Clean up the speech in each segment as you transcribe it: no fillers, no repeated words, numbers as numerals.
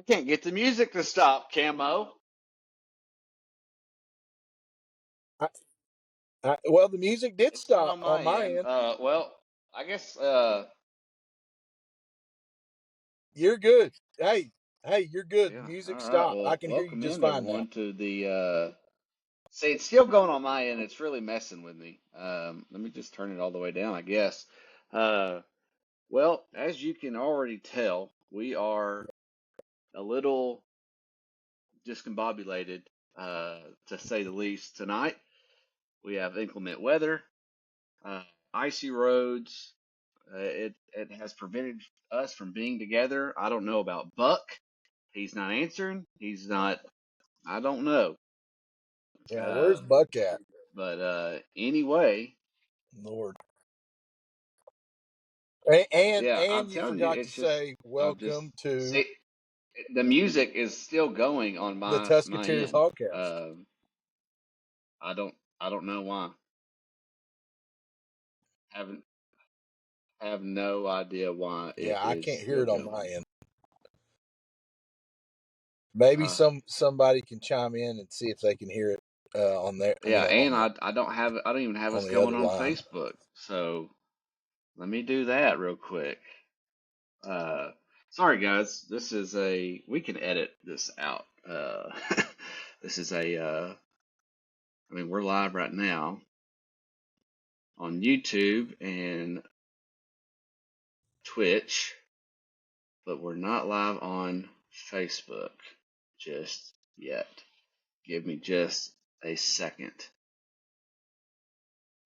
can't get the music to stop, Camo. I, well, the music did It's not stop on on my my end. end. Well, I guess. You're good. Hey, you're good. The Yeah. music All right. stopped. I Well, can hear you welcome just in fine now. everyone to the. See, it's still going on my end. It's really messing with me. Let me just turn it all the way down, I guess. Uh, well, as you can already tell, we are a little discombobulated, to say the least, tonight. We have inclement weather, uh, icy roads. It has prevented us from being together. I don't know about Buck. He's not answering. He's not. I don't know. Yeah, where's Um, Buck at? but anyway, Lord. And yeah, I'm and you telling you, forgot to it's just say I'm just welcome to see the music is still going on the my Tusketeers end. Hogcast. I don't know why. Haven't have no idea why it Yeah, I is can't hear still it on my going. end. Maybe Uh, somebody can chime in and see if they can hear it on their, yeah, and on the I don't even have on us the going other on line. Facebook. So let me do that real quick. Uh, Sorry guys, this is a we can edit this out. This is I mean we're live right now on YouTube and Twitch, but we're not live on Facebook just yet. Give me just a second.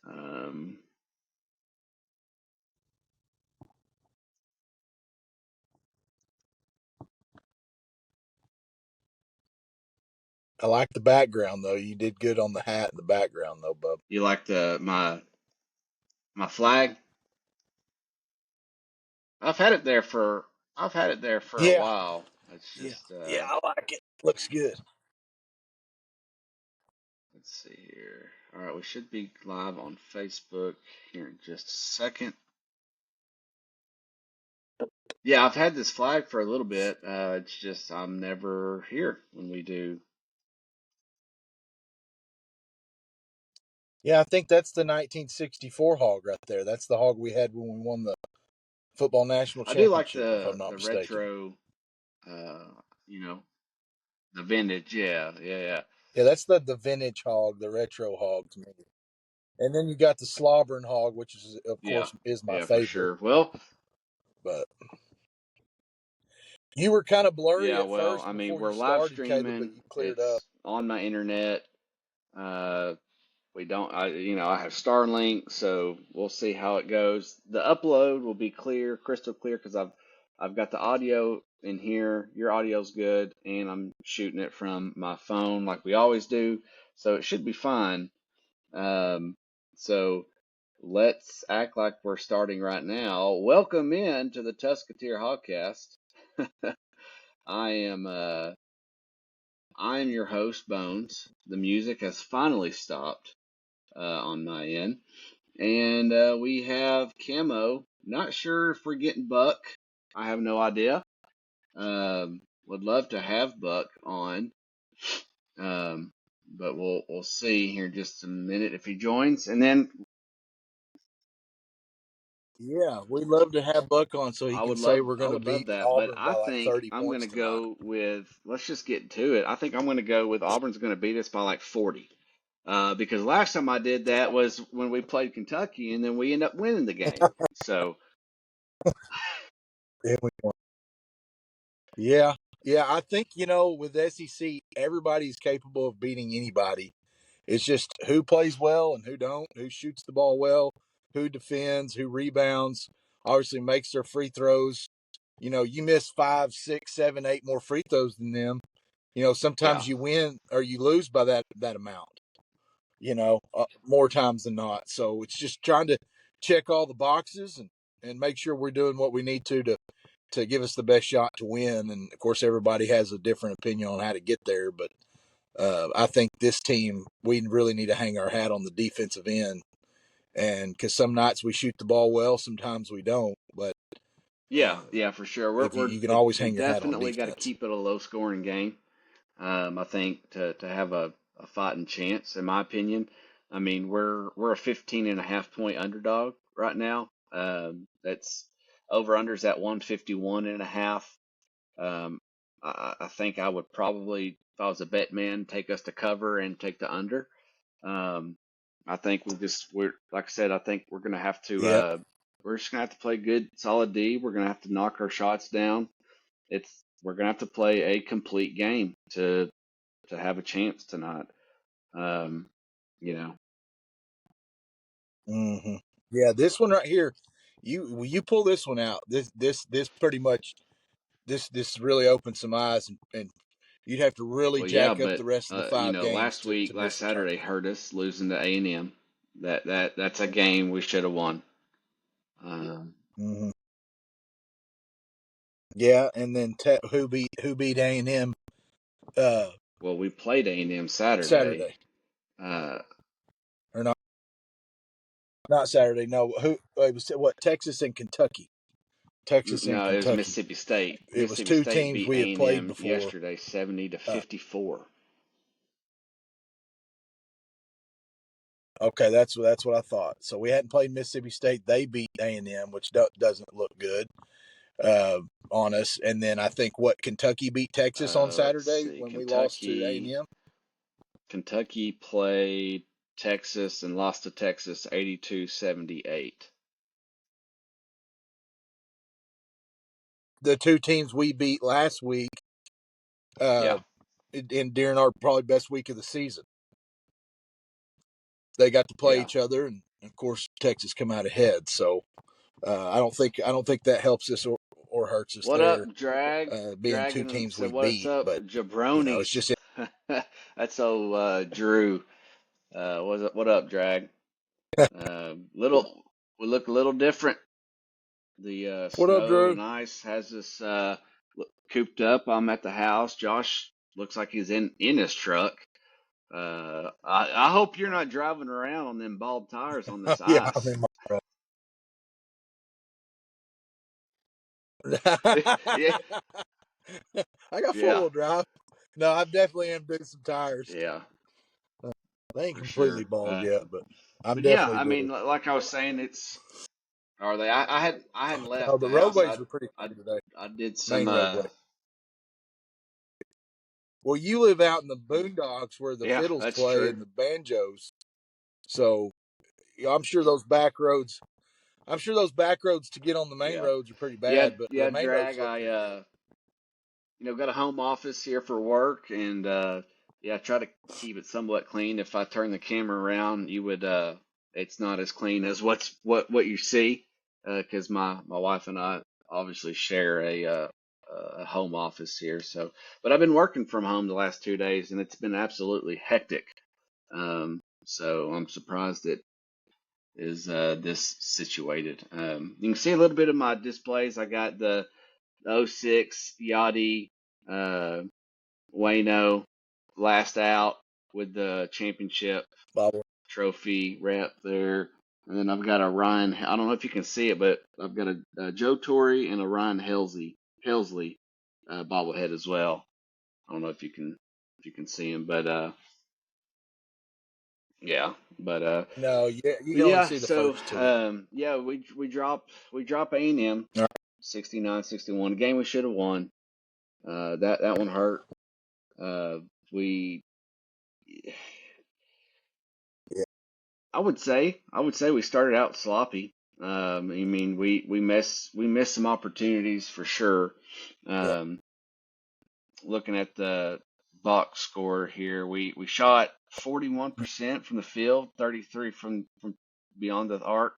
Um, I like the background though. You did good on the hat and the background though, bub. you like the my flag? I've had it there for I've had it there for a Yeah, while. It's yeah, just yeah. I like it. Looks good. let's see here. All right, we should be live on Facebook here in just a second. Yeah, I've had this flag for a little bit. It's just I'm never here when we do. Yeah, I think that's the 1964 hog right there. That's the hog we had when we won the football national I do like championship, if I'm not the mistaken. retro, uh, you know, the vintage. Yeah, yeah, yeah, Yeah, that's the vintage hog, the retro hog to me. And then you got the slobbering hog, which is of yeah, course is my yeah, for favorite. sure. Well, But you were kind of blurry yeah, at well, first I mean, before you we're live started, Caleb, but streaming. you cleared up. It's on my internet. Uh, we don't, I have Starlink, so we'll see how it goes. The upload will be clear, crystal clear, because I've got the audio in here. Your audio's good, and I'm shooting it from my phone like we always do, so it should be fine. Um, so let's act like we're starting right now. Welcome in to the Tusketeer Hogcast. I am I am your host, Bones. The music has finally stopped on my end. And we have Camo. Not sure if we're getting Buck. I have no idea. Would love to have Buck on. Um, but we'll see here in just a minute if he joins. And then Yeah, we'd love to have Buck on so he can say we're I going to would love beat that. But Auburn I by like think 30 I'm points gonna tonight. go with let's just get to it. I think I'm gonna go with Auburn's gonna beat us by like 40. Because last time I did that was when we played Kentucky and then we end up winning the game. So Yeah, yeah, yeah. I think with SEC, everybody's capable of beating anybody. It's just who plays well and who don't, who shoots the ball well, who defends, who rebounds, obviously makes their free throws. You miss 5, 6, 7, 8 more free throws than them. yeah. Sometimes you win or you lose by that amount. More times than not. So it's just trying to check all the boxes and make sure we're doing what we need to give us the best shot to win. And of course, everybody has a different opinion on how to get there, but I think this team, we really need to hang our hat on the defensive end. And because some nights we shoot the ball well, sometimes we don't. But Yeah, for sure. If you can always We hang your hat on definitely got to defense. keep it a low scoring game. I think to have a fighting chance, in my opinion. I mean, we're a 15.5 point underdog right now. That's over unders at 151.5. I think I would probably, if I was a bet man, take us to cover and take the under. Um, I think we're like I said, I think we're gonna have to Yep. we're just gonna have to play good solid D. We're gonna have to knock our shots down. We're gonna have to play a complete game to have a chance tonight. Um, you know, hmm Yeah, this one right here, you pull this one out. This pretty much this really opens some eyes, and you'd have to really well, yeah, jack up but the rest of the five games to last miss the Saturday tournament. hurt us losing to A&M. That's a game we should have won. Um, hmm Yeah, and then who beat A&M uh, well, we played A&M Saturday. Saturday Uh, or not Saturday? No, who it was what Texas and Kentucky. Texas and no, it was Kentucky. Mississippi State. It was Mississippi two State teams beat we had played A&M before. yesterday, 70 to Uh, 54. okay, that's what I thought. So we hadn't played Mississippi State. They beat A&M, which doesn't look good on us. And then I think what Kentucky beat Texas on Let's Saturday see. when we lost to A&M. Kentucky played Texas and lost to Texas 82-78. The two teams we beat last week, uh, Yeah. during our probably best week of the season, they got to play Yeah. each other, and of course Texas come out ahead. So I don't think that helps us or hurts us What there, up, Drag? being two Dragon teams said, we "What's beat. up, But it's jabronis?" just That's old Drew. What up, Drag? Little we look a little different. The what up, snow Drew? and ice has us cooped up. I'm at the house. Josh looks like he's in his truck. I hope you're not driving around on them bald tires on this Yeah, I'm ice. in my truck. Yeah, I got four yeah, wheel drive. No, I definitely am doing some tires. yeah, They ain't for completely sure. bald yet, but I'm But yeah, definitely I doing. mean, like I was saying, it's are they? I hadn't Oh, left the the house. roadways were pretty I clear today. I did some Main roadway. Well, you live out in the boondocks where the yeah, fiddles that's play true. and the banjos, so I'm sure those back roads. I'm sure those back roads to get on the main Yeah, roads are pretty bad, but the main roads drag. look pretty good. Got a home office here for work, and yeah, try to keep it somewhat clean. If I turn the camera around, you would it's not as clean as what you see, because my wife and I obviously share a home office here. So, but I've been working from home the last 2 days, and it's been absolutely hectic. So I'm surprised it is this situated. You can see a little bit of my displays. I got the '06 Yachty, uh, Wayno last out with the championship Bobble. trophy wrap there. And then I've got a Ryan. I don't know if you can see it, but I've got a Joe Torre and a Ryan Helsley bobblehead as well. I don't know if you can see him, but yeah, No, you but can only yeah. see the So first two. yeah, we drop A&M All 69-61. A game we should have won. That one hurt. Uh, we, right. I would say we started out sloppy. I mean, we missed some opportunities for sure. Yeah. Um, looking at the box score here, we shot 41% from the field, 33 from beyond the arc.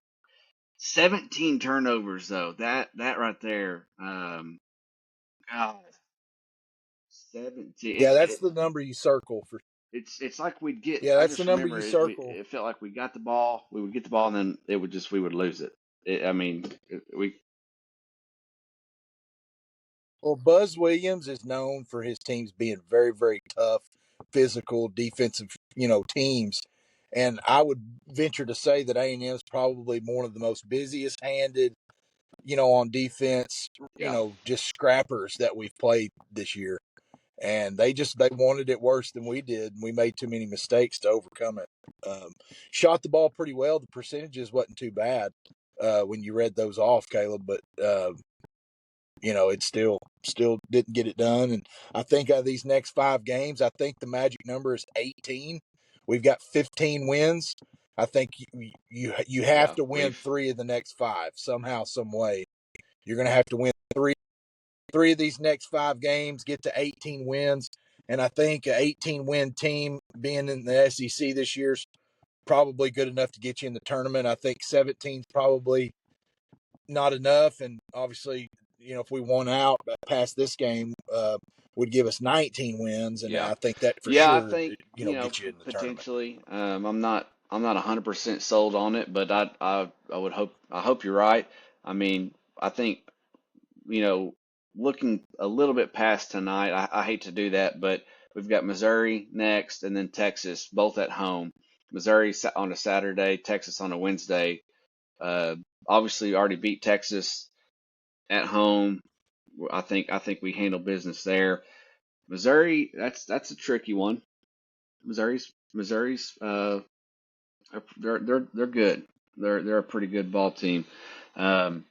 17 turnovers though. That right there. God, 17. Yeah, that's the number you circle for. It's like we'd get. Yeah, I that's the just number remember you it. circle. It felt like we got the ball. We would get the ball, and then it would just we would lose it. I mean, we Well, Buzz Williams is known for his teams being very, very tough, physical, defensive, teams. And I would venture to say that A&M is probably one of the most busiest handed, on defense, Yeah, just scrappers that we've played this year. And they wanted it worse than we did, and we made too many mistakes to overcome it. Shot the ball pretty well. The percentages wasn't too bad when you read those off, Caleb, but it still didn't get it done. And I think out of these next 5 games, I think the magic number is 18. We've got 15 wins. I think you have yeah. to win We've 3 of the next 5 somehow, some way. You're going to have to win three of these next 5 games, get to 18 wins. And I think an 18-win team being in the SEC this year's probably good enough to get you in the tournament. I think 17 is probably not enough. And obviously, if we won out past this game, would give us 19 wins. And Yeah. I think that for Yeah, I sure, think, get you in the tournament. potentially. I'm not 100% sold on it, but I would hope you're right. I mean, I think, you know, looking a little bit past tonight, I hate to do that, but we've got Missouri next and then Texas, both at home. Missouri on a Saturday, Texas on a Wednesday. Uh, Obviously already beat Texas at home. I think we handle business there. Missouri, that's a tricky one. Missouri's they're good. They're a pretty good ball team. Um,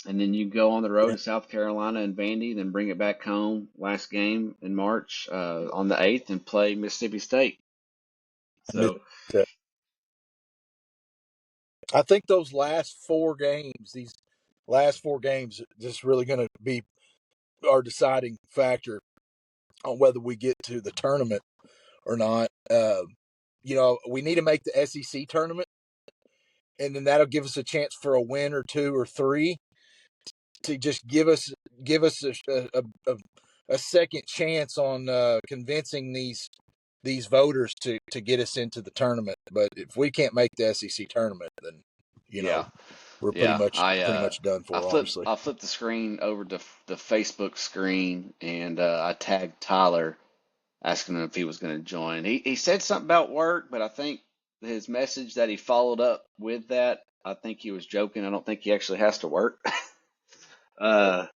and then you go on the road Yeah. to South Carolina and Vandy, then bring it back home last game in March on the 8th and play Mississippi State. So I think those these last 4 games, just really going to be our deciding factor on whether we get to the tournament or not. We need to make the SEC tournament, and then that'll give us a chance for a win or 2 or 3 to just give us a second chance on convincing these voters to get us into the tournament. But if we can't make the SEC tournament, then you know yeah, we're pretty yeah. much pretty much done I for, flip obviously. I flipped the screen over to the Facebook screen and I tagged Tyler asking him if he was going to join. He said something about work, but I think his message that he followed up with that, I think he was joking. I don't think he actually has to work. uh,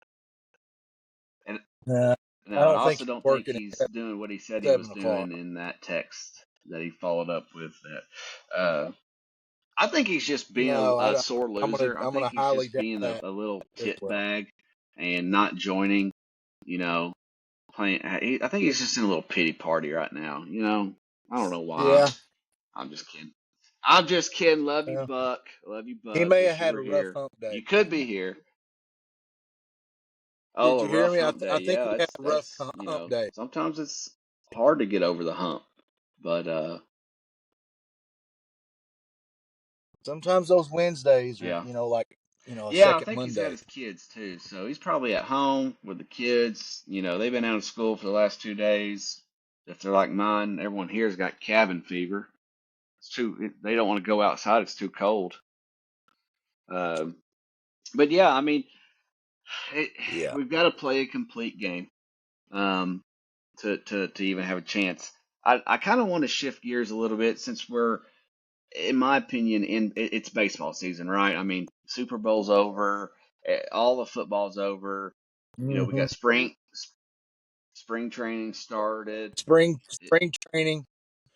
and Nah, I no, and I don't think also he's don't think working he's at doing what he said he was 7 o'clock. doing in that text that he followed up with that. I think he's just being No, I a don't. sore I'm gonna loser. I I'm think gonna he's highly just doubt being that a little as tit well. bag and not joining, you know, playing. I think he's just in a little pity party right now. I don't know why. Yeah, I'm just kidding. I'm just kidding. Love you, yeah. Buck. Love you, He Buck. may have Wish you had were a rough here. hump day. You could be here. Oh, Did a you hear rough me? hump day. I think Yeah, he had a rough that's hump day. sometimes it's hard to get over the hump. But Sometimes those Wednesdays are, yeah. like, a Yeah, I second think he's got Monday. his kids too. So he's probably at home with the kids. They've been out of school for the last 2 days. If they're like mine, everyone here's got cabin fever. They don't want to go outside. It's too cold. Um, but yeah, I mean, it, Yeah. we've got to play a complete game um, to even have a chance. I kind of want to shift gears a little bit since we're, in my opinion, it's baseball season, right? I mean, Super Bowl's over, all the football's over. We hmm got spring training started. It, Spring training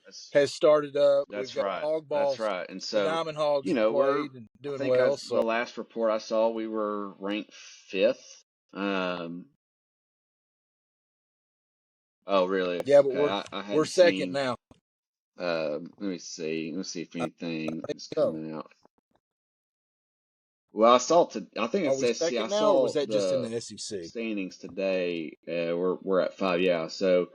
that's has started up. We've that's got right. hog That's balls. right. And The so, Diamond Hogs have we're. played and I doing think well. the So last report I saw, we were ranked fifth. Um, oh, really? yeah, but Okay, we're I we're hadn't second seen. now. Let me see. Let me see if I anything think is so. coming out. Well, I saw I think Are it we says. See, I second now, or was saw that just in the the SEC? standings today. We're at five. Yeah. So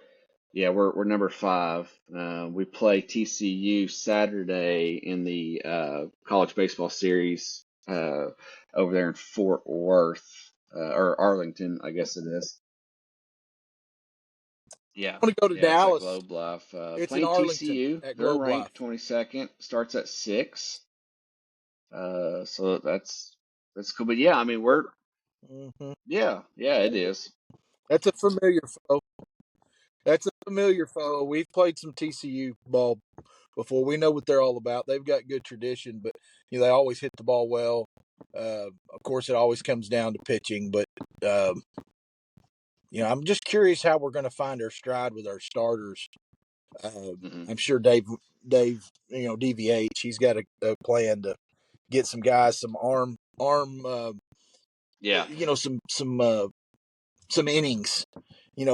yeah, we're number five. We play TCU Saturday in the college baseball series over there in Fort Worth or Arlington, I guess it is. Yeah, I want to go to yeah, it's at Dallas. Globe Life. It's in Playing Arlington TCU, at they're Globe Life. ranked 22nd. Starts at 6. So that's cool. But yeah, I mean we're hmm yeah, it is. That's a familiar foe. That's a familiar foe. We've played some TCU ball before. We know what they're all about. They've got good tradition, but they always hit the ball well. Of course, it always comes down to pitching, but I'm just curious how we're going to find our stride with our starters. Hmm. I'm sure Dave, DVH, he's got a plan to get some guys some arm, Yeah, some innings.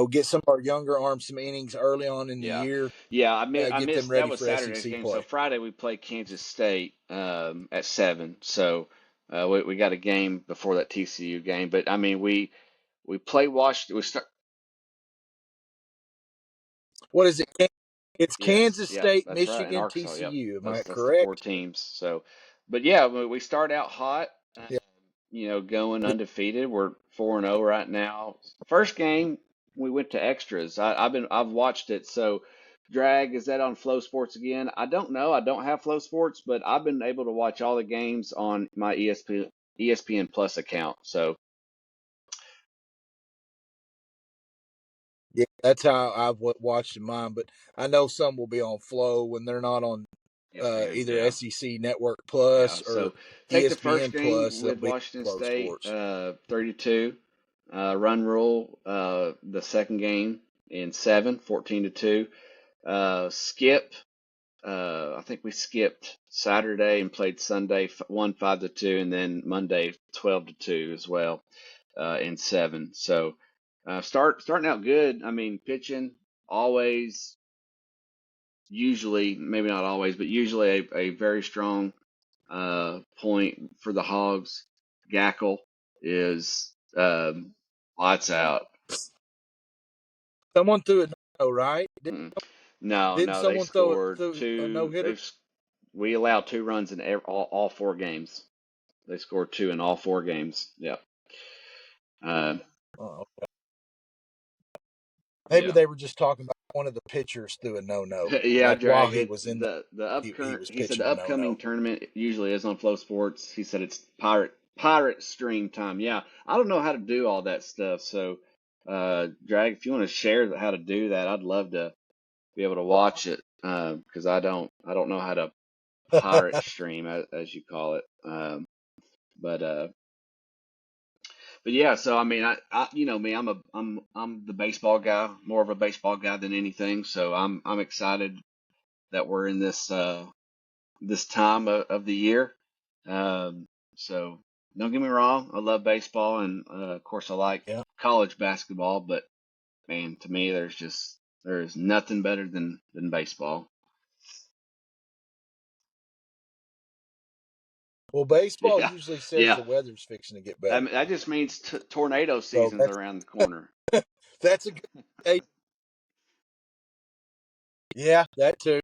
Get some of our younger arms some innings early on in the yeah, year. yeah. I Get them missed that ready was for Saturday's SEC game. So play. Friday we play Kansas State at 7. So we got a game before that TCU game. But I mean we play Washington. We start. What is it? It's Yes, Kansas yep, State, that's right. In Michigan, Arkansas, yep. TCU. Am I That's the four correct? teams. So, but yeah, we start out hot. Yeah. Going undefeated. We're 4-0 right now. First game we went to extras. I've watched it. So, Drag, is that on Flow Sports again? I don't know. I don't have Flow Sports, but I've been able to watch all the games on my ESPN Plus account. So, Yeah, that's how I've watched mine. But I know some will be on Flow when they're not on ESPN, either yeah. SEC Network Yeah. Plus or So take the first ESPN game Plus. They'll with be Washington on Flow State, Sports. 32, run rule, the second game in 7, 14-2. Skip, I think we skipped Saturday and played Sunday, won 5-2, and then Monday 12-2 as well, in 7. So, starting out good. I mean, pitching always, usually, maybe not always, but usually a very strong point for the Hogs. Gackle is lights out. Someone threw it no, right? Mm. No, Didn't no, they someone throw scored a no two. hitter? We allowed 2 runs in all 4 games. They scored 2 in all 4 games. Yeah. Uh, Oh, maybe yeah. they were just talking about one of the pitchers threw a no. Yeah, Like while drag he it. was in The he upcurrent. was He said pitching the a upcoming no. tournament usually is on Flow Sports. He said it's pirate stream time. Yeah, I don't know how to do all that stuff. So, drag. If you want to share how to do that, I'd love to be able to watch it. Because I don't know how to pirate stream as you call it. But but yeah. So I mean, I you know me, I'm the baseball guy, more of a baseball guy than anything. So I'm excited that we're in this time of the year. Um, so don't get me wrong, I love baseball, and of course I like Yeah. college basketball. But man, to me, there's nothing better than baseball. Well, baseball Yeah, usually says yeah. the weather's fixing to get That better. that just means tornado So season's around the corner. that's a good. Hey, yeah, that too.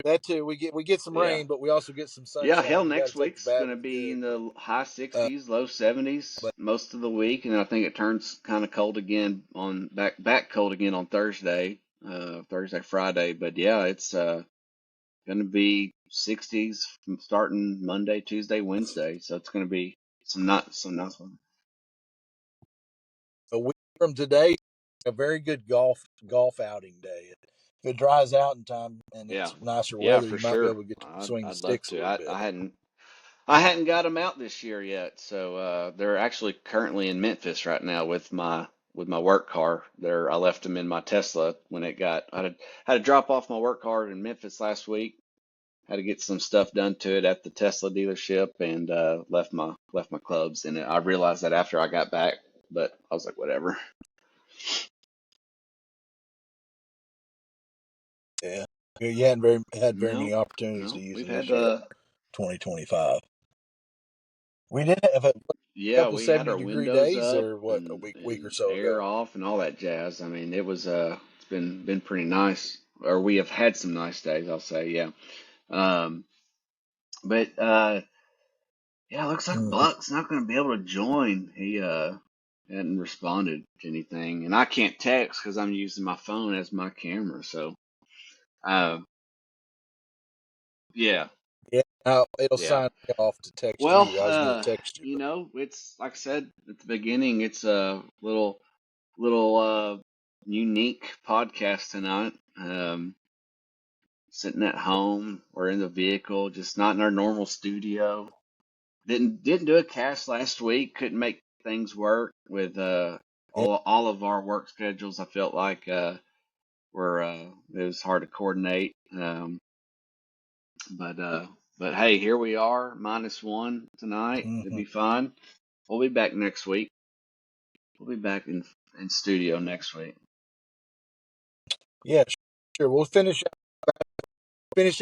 That too. We get some Yeah. rain, but we also get some Yeah, sunshine. hell, You got next to take the week's bad going to with the be good. in But the high uh, 60s, low 70s but most of the week, and then I think it turns kind of cold again on back cold again on Thursday, Friday. But yeah, it's going to be 60s starting Monday, Tuesday, Wednesday. So it's going to be some nice one. a week from today, a very good golf outing day. If it dries out in time and Yeah, it's nicer yeah, weather, for you might be sure. able to get to I'd, swing the I'd love sticks a to. little bit. I hadn't got them out this year yet, so they're actually currently in Memphis right now with my work car. There, I left them in my Tesla when it got. I had to drop off my work car in Memphis last week. Had to get some stuff done to it at the Tesla dealership, and left my clubs in it. I realized that after I got back, but I was like, whatever. Yeah, you hadn't had very many No, opportunities to no, use we've them had this year, 2025. We did have a yeah, couple we had 70-degree windows days, up or what, a and week or and so air ago. off and all that jazz. I mean, it's been pretty nice, or we have had some nice days, I'll say, yeah. Um, but yeah, looks like Mhm. Buck's not going to be able to join. He hadn't responded to anything, and I can't text because I'm using my phone as my camera. So, uh, yeah, Yeah, now it'll yeah. sign me off to text Well, you. I was going to text you, but it's like I said at the beginning, it's a little unique podcast tonight. Sitting at home or in the vehicle, just not in our normal studio. didn't do a cast last week. Couldn't make things work with Yeah. all of our work schedules. I felt like were it was hard to coordinate. But but hey, here we are, -1 tonight. It'll Mm-hmm. be fun. We'll be back next week. We'll be back in studio next week. Yeah, sure. We'll finish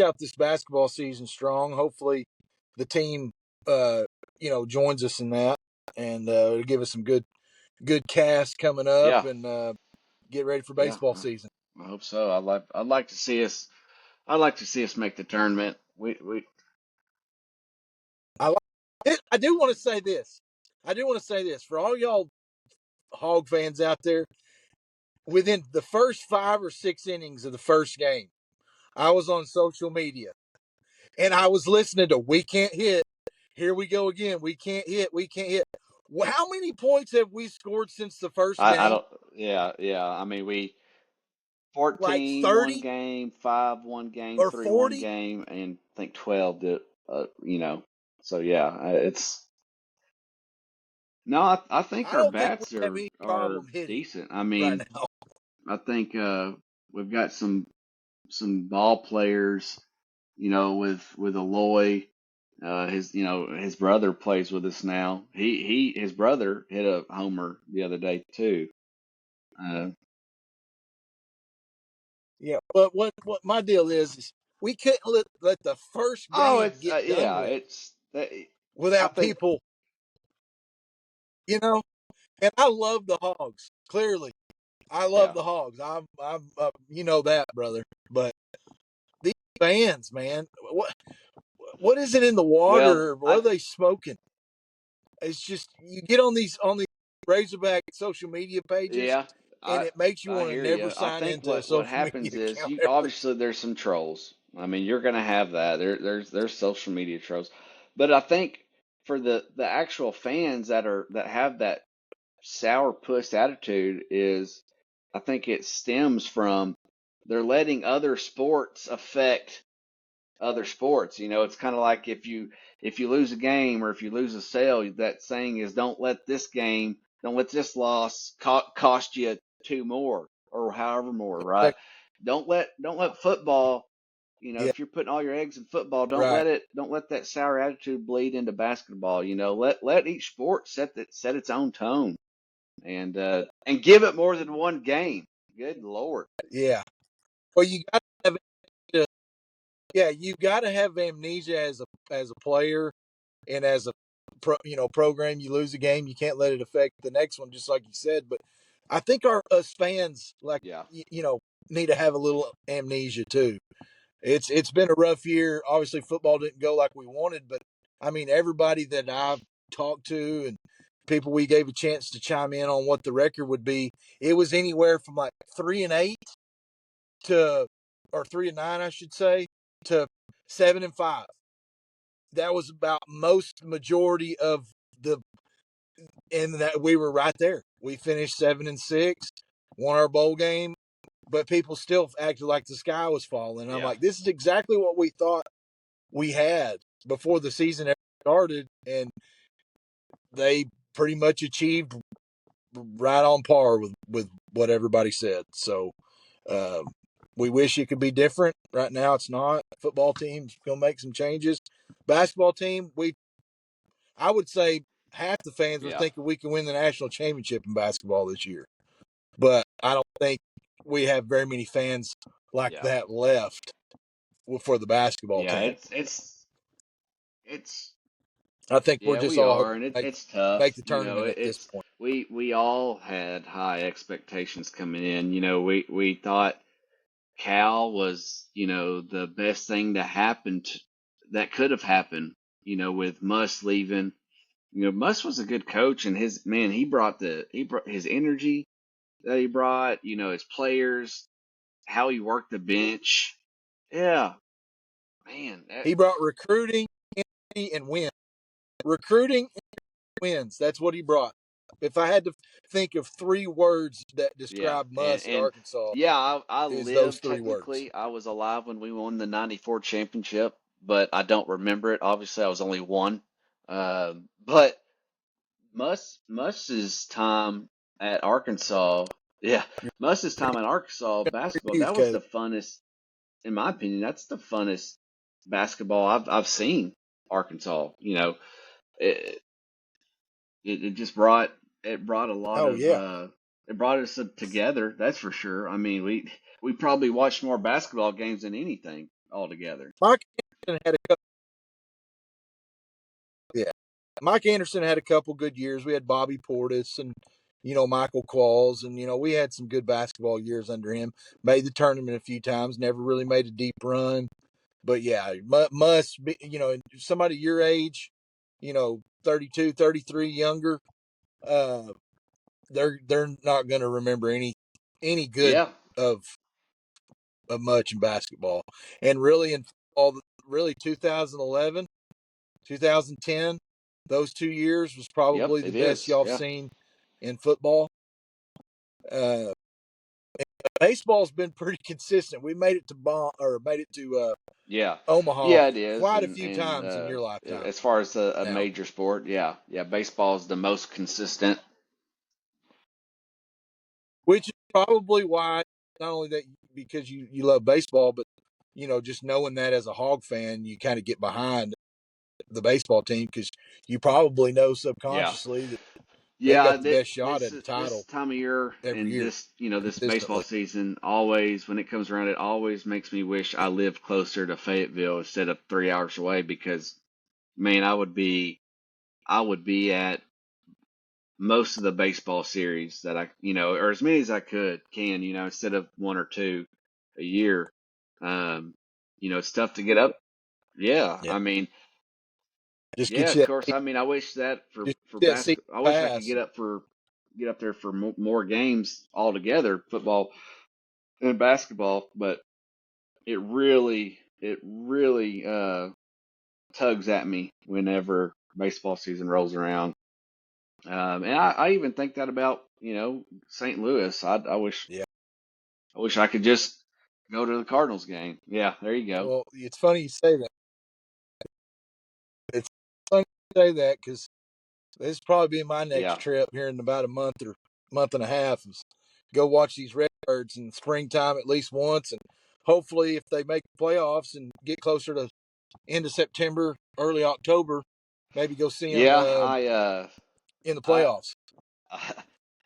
out this basketball season strong. Hopefully, the team, uh, joins us in that, and it'll give us some good cast coming up, Yeah, and get ready for yeah. baseball season. I hope so. I'd like to see us. I'd like to see us make the tournament. We I like it. I do want to say this. I do want to say this for all y'all Hog fans out there. Within the first 5 or 6 innings of the first game, I was on social media and I was listening to "We Can't Hit." Here we go again. We can't hit. We can't hit. How many points have we scored since the first I game? don't. Yeah, yeah. I mean, we Like 14 one 30 game, 5 one game, or 3 one 40? game, and I think 12 did. So yeah, it's no. I think I our don't think we bats have any are problem hitting decent. I right mean, now. I think we've got some ball players. With Aloy. His brother plays with us now. His brother hit a homer the other day too. Uh, Yeah, but what my deal is we couldn't let the first oh, game it's get done yeah, with it's that. I without think people, you know. And I love the Hogs. Clearly, I love yeah, the Hogs. I'm you know that, brother. But these fans, man, what is it in the well, water? What are they smoking? It's just you get on these Razorback social media pages, yeah, and I it makes you I want to hear never you. I sign think into a what social media happens is account you ever. obviously there's some trolls. I mean, you're gonna have that. There's social media trolls, but I think for the actual fans that have that sourpuss attitude is I think it stems from they're letting other sports affect other sports. It's kind of like if you lose a game or if you lose a sale, that saying is don't let this loss cost you two more or however more, right? Don't let football, Yeah, if you're putting all your eggs in football, right. don't let that sour attitude bleed into basketball. Let each sport set its own tone and give it more than one game. Good Lord. Yeah. Well, you got to have yeah, you got to have amnesia as a player and as a program. You lose a game, you can't let it affect the next one, just like you said. But I think our us fans like Yeah. need to have a little amnesia too. It's been a rough year. Obviously, football didn't go like we wanted, but I mean, everybody that I've talked to and people we gave a chance to chime in on what the record would be, it was anywhere from like 3-8 to or 3-9, I should say, to 7-5. That was about most majority of the, and that we were right there. We finished 7-6, won our bowl game, but people still acted like the sky was falling. I'm Yeah. like, this is exactly what we thought we had before the season ever started, and they pretty much achieved right on par with what everybody said. So um, we wish it could be different. Right now, it's not. Football team's gonna make some changes. Basketball team, I would say half the fans were Yeah. thinking we can win the national championship in basketball this year, but I don't think we have very many fans like Yeah. that left for the basketball Yeah. team. It's I think we're yeah, just we all are, hoping and to it's make tough. the tournament at this It's point. we all had high expectations coming in. We thought Cal was, the best thing that could have happened, with Muss leaving. Muss was a good coach and he brought his energy that he brought, his players, how he worked the bench. Yeah, man, He brought recruiting and wins. Recruiting and wins. That's what he brought. If I had to think of 3 words that yeah, describe and Muss at Arkansas, yeah, I is those lived 3 words. technically. I was alive when we won the '94 championship, but I don't remember it. Obviously, I was only one. But Musk's time at Arkansas, yeah, Musk's time at Arkansas basketball, Youth, that was Caleb. the funnest, in my opinion. That's the funnest basketball I've seen. Arkansas, it it just brought a lot Oh of yeah, it brought us together. That's for sure. I mean, we probably watched more basketball games than anything altogether. Mike Anderson had a couple. Yeah, Mike Anderson had a couple good years. We had Bobby Portis and Michael Qualls, and we had some good basketball years under him. Made the tournament a few times. Never really made a deep run, but yeah, must be somebody your age, 32, 33, younger. Uh, they're not going to remember any good Yeah. of of much in basketball, and really in football, really 2011, 2010, those 2 years was Yep. probably the It best is. y'all have Yeah. seen in football. Uh, Baseball's been pretty consistent. We made it to Yeah. Omaha Yeah. It is. quite a And few times in your lifetime as far as a now, major sport, yeah, yeah, baseball is the most consistent. which is probably why not only that because you love baseball, but just knowing that as a Hog fan, you kind of get behind the baseball team because you probably know Yeah. subconsciously that they've Yeah, got the best shot at a this title time of year every and year this this baseball consistently. season always, when it comes around, it always makes me wish I lived closer to Fayetteville instead of 3 hours away, because man, I would be at most of the baseball series that or as many as I can, instead of one or two a year. Um, it's tough to get up. Yeah, Yeah, I mean, just yeah, get of you course. I mean, I wish that just for get that season basketball. I wish I could pass. get up there for more games altogether, football and basketball. But it really tugs at me whenever baseball season rolls around. And I even think that about St. Louis. Yeah. I wish I could just go to the Cardinals game. Yeah, there you go. Well, it's funny you say that. It's funny you say that because this is probably be my next Yeah, trip here in about a month or month and a half. Is go watch these Redbirds in springtime at least once, and hopefully, if they make the playoffs and get closer to end of September, early October, maybe go see them yeah. in the I playoffs.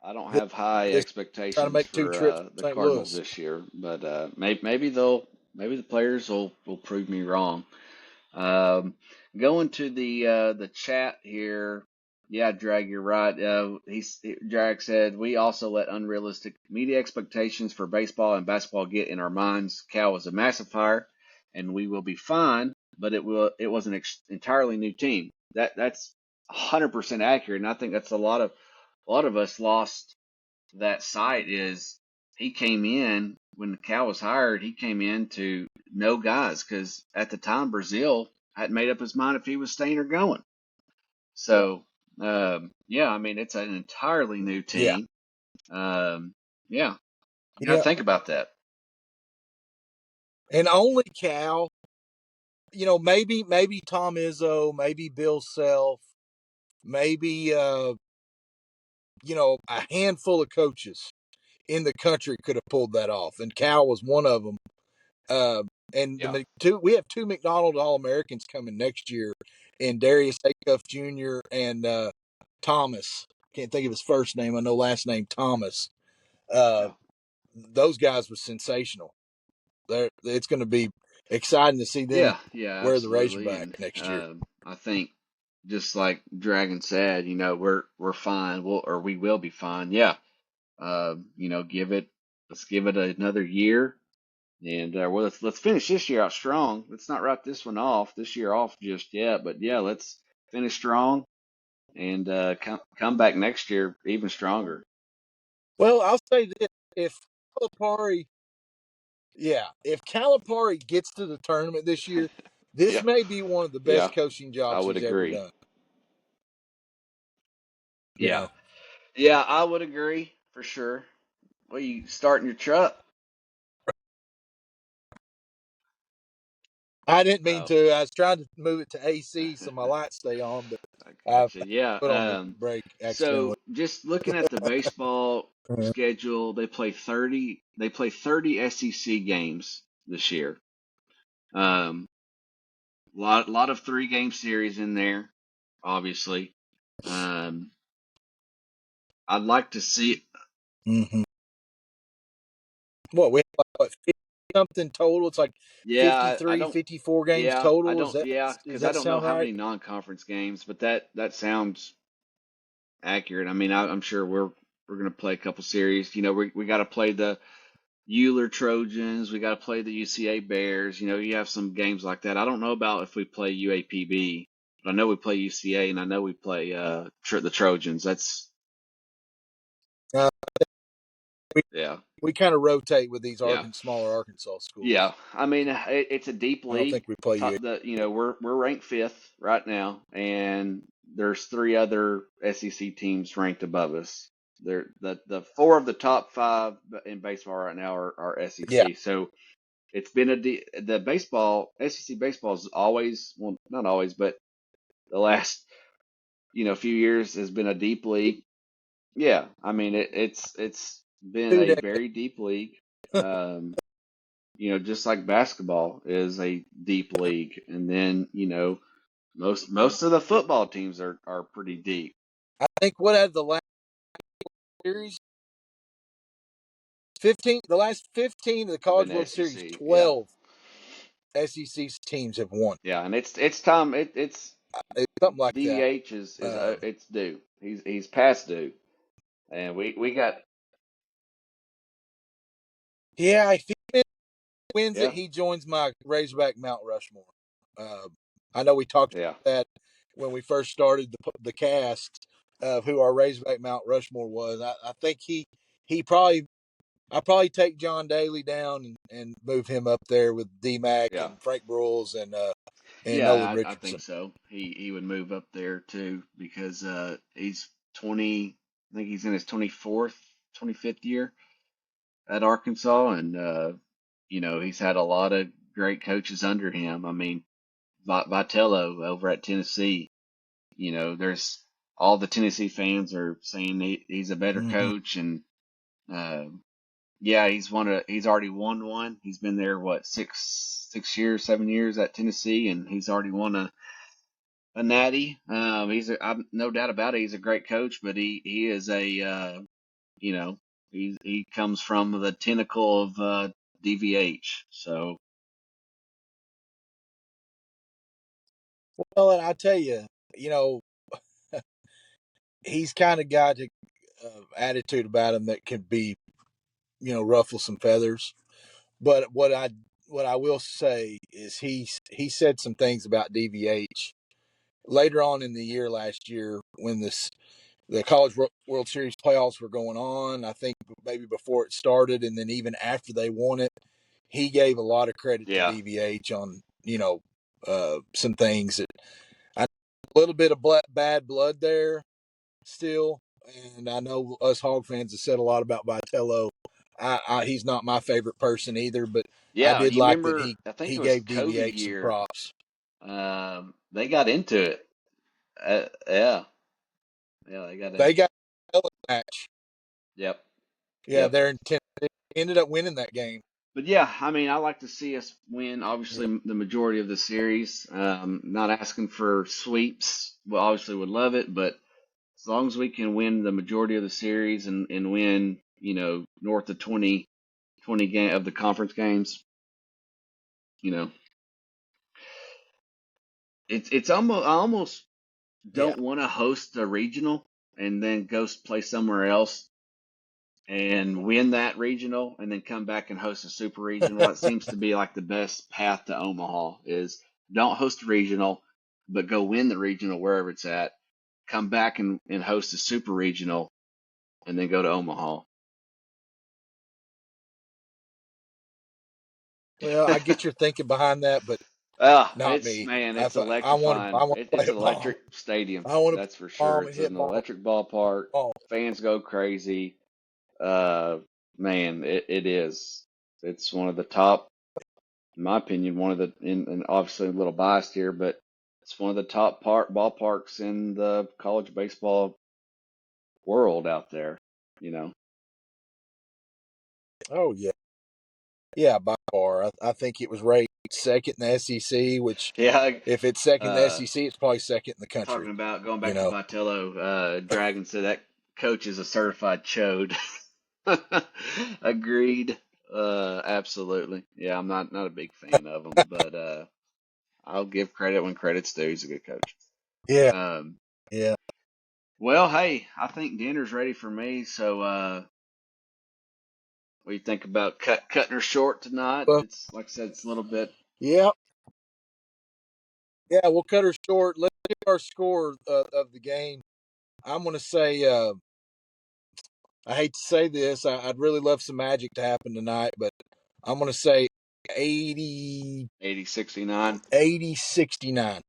I don't This, have high this trying to expectations make two for trips the to St. Cardinals Louis. this year, but maybe the players will prove me wrong. Um, Going to the chat here. Yeah, Drag, you're right. Drag said we also let unrealistic media expectations for baseball and basketball get in our minds. Cal was a massive hire, and we will be fine. But it was an entirely new team. That's 100% accurate, and I think that's a lot of us lost that sight. Is he came in when Cal was hired? He came in to know guys, because at the time Brazil hadn't made up his mind if he was staying or going. So yeah, I mean it's an entirely new Yeah, team. Yeah, you got to yeah, think about that. and only Cal. Maybe Tom Izzo, maybe Bill Self, maybe a handful of coaches in the country could have pulled that off, and Cal was one of them. Uh, and Yeah, we have two McDonald All Americans coming next year, in Darius Acuff Jr. and Thomas. Can't think of his first name. I know last name Thomas. Uh, yeah, those guys were sensational. It's going to be exciting to see them yeah, wear the absolutely. Razorback And next year. I think just like Dragon said, we're fine. We will be fine. Yeah. Let's give it another year, and well, let's finish this year out strong. Let's not write this year off just yet. But yeah, let's finish strong and come back next year even stronger. Well, I'll say this: if Calipari, if Calipari gets to the tournament this year, this Yeah, may be one of the yeah, best coaching I jobs would he's ever agree. done. You Yeah, know, yeah, I would agree for sure. Well, you starting your truck? I didn't mean Oh, to. I was trying to move it to AC so my lights stay on, but I I gotcha. Yeah. put on the brake accidentally. So just looking at the baseball Uh, schedule, they play 30. They play 30 SEC games this year. Um, lot of 3 game series in there, obviously. Um, I'd like to see. mm-hmm. What we have, like, what, 50 something total? It's like Yeah, I 53, don't. 54 games Yeah, I total. don't. Yeah, Does because I that don't know sound how right? many non-conference games, but that sounds accurate. I mean, I'm sure we're gonna play a couple series. We got to play the Euler Trojans. We got to play the UCA Bears. You have some games like that. I don't know about if we play UAPB, but I know we play UCA, and I know we play the Trojans. That's Uh, we yeah, we kind of rotate with these yeah, Smaller Arkansas yeah. schools. I mean, it's a deep I don't think league. we play you. We're ranked fifth right now, and there's 3 other SEC teams ranked above us. The 4 of the top 5 in baseball right now are Yeah, SEC. So it's been the baseball SEC baseball is always, well, not always, but the last few years has been a deep league. Yeah, I mean it's been two a days. very deep league. Um, just like basketball is a deep league, and then most of the football teams are pretty deep. I think what had the last series 15, the last 15 of the Have been College the World Series, SEC, yeah, 12 SEC teams have won. yeah, and it's time. It's It's something like that. DH is Uh, it's due. He's past due, and we got yeah, if he wins it, yeah, he joins my Razorback Mount Rushmore. Uh, I know we talked yeah, about that when we first started the cast of who our Razorback Mount Rushmore was. I think he probably I probably take John Daly down and move him up there with D Mac yeah. and Frank Brules and Yeah, Nolan I think Richardson. so. He would move up there too because he's 20. I think he's in his 24th, 25th year at Arkansas, and he's had a lot of great coaches under him. I mean, Vitello over at Tennessee. There's all the Tennessee fans are saying he's a better Mm-hmm. coach, and uh, yeah, he's already won one. He's been there what 6 years, 7 years at Tennessee, and he's already won a natty. I'm no doubt about it. He's a great coach, but he is a you know he comes from the tentacle of DVH. So Well, and I tell you, you know, he's kind of got a attitude about him that could be, ruffle some feathers. But what I will say is he said some things about DVH later on in the year last year when the College World Series playoffs were going on. I think maybe before it started, and then even after they won it, he gave a lot of credit to yeah, DVH on some things that I a little bit of bad blood there still, and I know us Hog fans have said a lot about Vitello. He's not my favorite person either, but I yeah. did You like that remember? I think he it was gave COVID DVH some year. props. They got into it. Yeah, yeah. They got They in. got a match. Yep, Yeah, yep. they're intent. Ended up winning that game. But yeah, I mean, I like to see us win. Yeah. Obviously, the majority of the series. Not asking for sweeps. Well, obviously, would love it, but as long as we can win the majority of the series and win, north of 20 game of the conference games, you know, it's almost I almost Yeah. don't want to host a regional and then go play somewhere else and win that regional and then come back and host a super regional. That seems to be like the best path to Omaha is don't host a regional, but go win the regional wherever it's at. Come back and host a super regional and then go to Omaha. Well, I get your thinking behind that, but not It's me. man, I it's th- I want to electrifying. I want to play It's a an bomb. electric stadium, I want to that's for play a sure. bomb and It's hit an balls. electric ballpark. Fans go crazy. Uh, Man, it is. It's one of the top in my opinion, one of the, and obviously a little biased here, but it's one of the top ballparks in the college baseball world out there. You know. Oh yeah, yeah, by far. I think it was rated second in the SEC. Which, Yeah. if it's second in the Uh, SEC, it's probably second in the country. Talking about going You back to know. Vitello, Dragon said that coach is a certified chode. Agreed. Absolutely. Yeah, I'm not a big fan of him, but I'll give credit when credit's due. He's a good coach. Yeah, Um, yeah. well, hey, I think dinner's ready for me. So, what do you think about cutting her short tonight? Well, It's like I said, it's a little bit yeah, yeah. We'll cut her short. Let's get our score of the game. I'm going to say. I hate to say this. I'd really love some magic to happen tonight, but I'm going to say 80, 80-69. 80 69.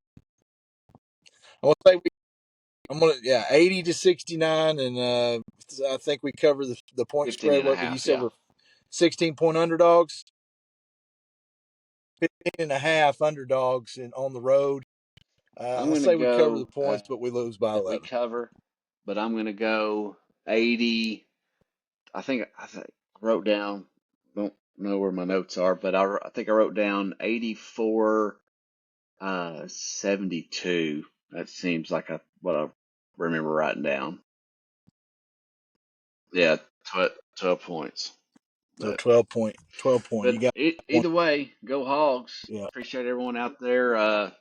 I'm going to say I'm going to, yeah, 80 to 69. And I think we cover the point 15 spread. and a What would you half. say? Yeah. We're 16-point underdogs, 15 and a half underdogs on the road. I'm I'll going to say we cover the go points, but we lose by that we 11. cover, but I'm going to go 80. I think I wrote down, don't know where my notes are, but I think I wrote down 84 72. That seems like what I remember writing down. Yeah, 12 points. So But 12 point. You got one. either way, go Hogs. Yeah. Appreciate everyone out there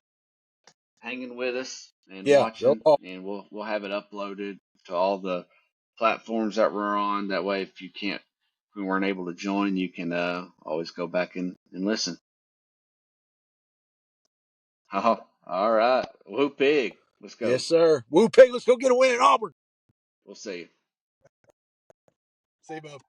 hanging with us and Yeah. Go watching, Hawks. and we'll have it uploaded to all the platforms that we're on. That way, if we weren't able to join, you can always go back and listen. Oh, all right. Woo pig. Let's go. Yes, sir. Woo Pig, let's go get a win in Auburn. We'll see you. See you, bub.